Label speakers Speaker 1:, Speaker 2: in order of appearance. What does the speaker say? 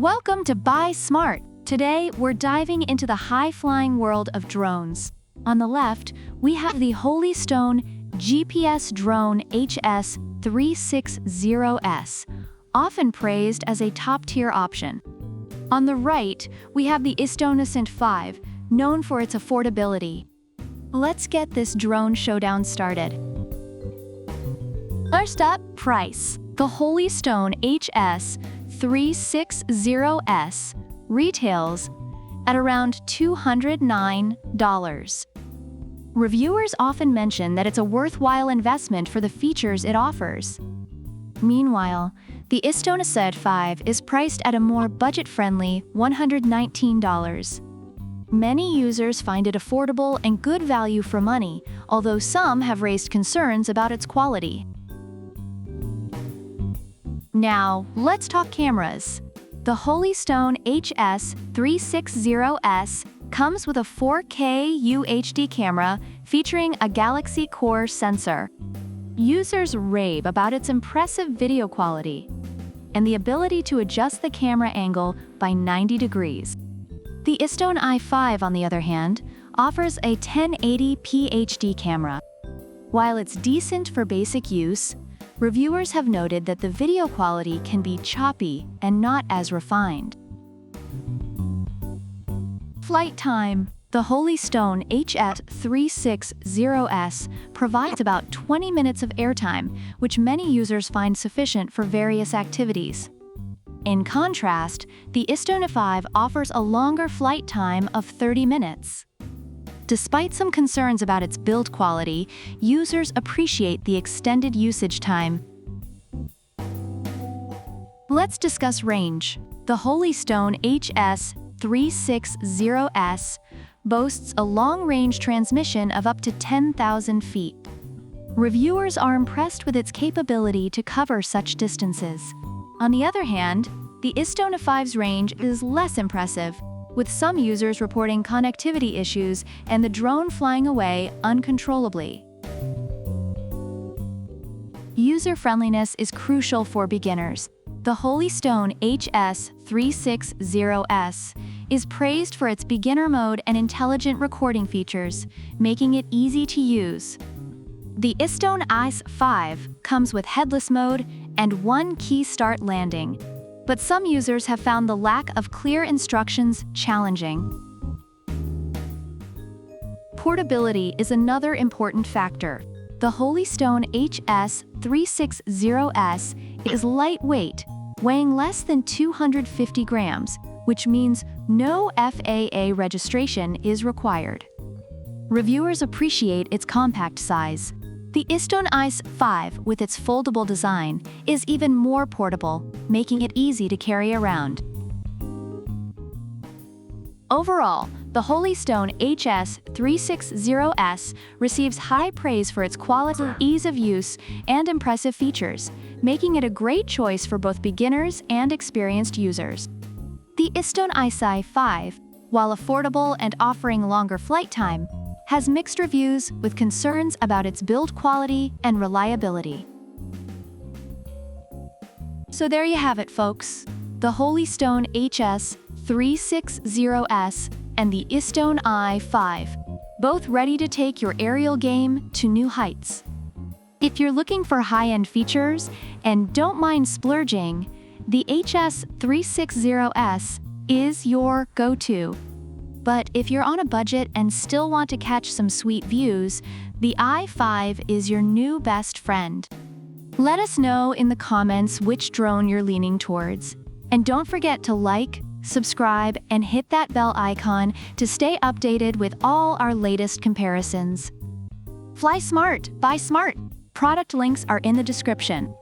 Speaker 1: Welcome to Buy Smart. Today, we're diving into the high-flying world of drones. On the left, we have the Holystone GPS drone HS360S, often praised as a top-tier option. On the right, we have the istone 5, known for its affordability. Let's get this drone showdown started. First up, price. The Holystone HS360S retails at around $209. Reviewers often mention that it's a worthwhile investment for the features it offers. Meanwhile, the istone 5 is priced at a more budget-friendly $119. Many users find it affordable and good value for money, although some have raised concerns about its quality. Now, let's talk cameras. The Holystone HS360S comes with a 4K UHD camera featuring a Galaxy Core sensor. Users rave about its impressive video quality and the ability to adjust the camera angle by 90 degrees. The istone 5, on the other hand, offers a 1080p HD camera. While it's decent for basic use, reviewers have noted that the video quality can be choppy and not as refined. Flight time. The Holystone HS360S provides about 20 minutes of airtime, which many users find sufficient for various activities. In contrast, the istone 5 offers a longer flight time of 30 minutes. Despite some concerns about its build quality, users appreciate the extended usage time. Let's discuss range. The Holystone HS360S boasts a long-range transmission of up to 10,000 feet. Reviewers are impressed with its capability to cover such distances. On the other hand, the istone 5's range is less impressive, with some users reporting connectivity issues and the drone flying away uncontrollably. User-friendliness is crucial for beginners. The Holystone HS360S is praised for its beginner mode and intelligent recording features, making it easy to use. The istone 5 comes with headless mode and one-key start landing, but some users have found the lack of clear instructions challenging. Portability is another important factor. The Holystone HS360S is lightweight, weighing less than 250 grams, which means no FAA registration is required. Reviewers appreciate its compact size. The istone 5, with its foldable design, is even more portable, making it easy to carry around. Overall, the Holystone HS360S receives high praise for its quality, ease of use, and impressive features, making it a great choice for both beginners and experienced users. The istone 5, while affordable and offering longer flight time, has mixed reviews with concerns about its build quality and reliability. So there you have it, folks. The Holystone HS360S and the istone 5, both ready to take your aerial game to new heights. If you're looking for high-end features and don't mind splurging, the HS360S is your go-to. But if you're on a budget and still want to catch some sweet views, the i5 is your new best friend. Let us know in the comments which drone you're leaning towards. And don't forget to like, subscribe, and hit that bell icon to stay updated with all our latest comparisons. Fly smart, buy smart. Product links are in the description.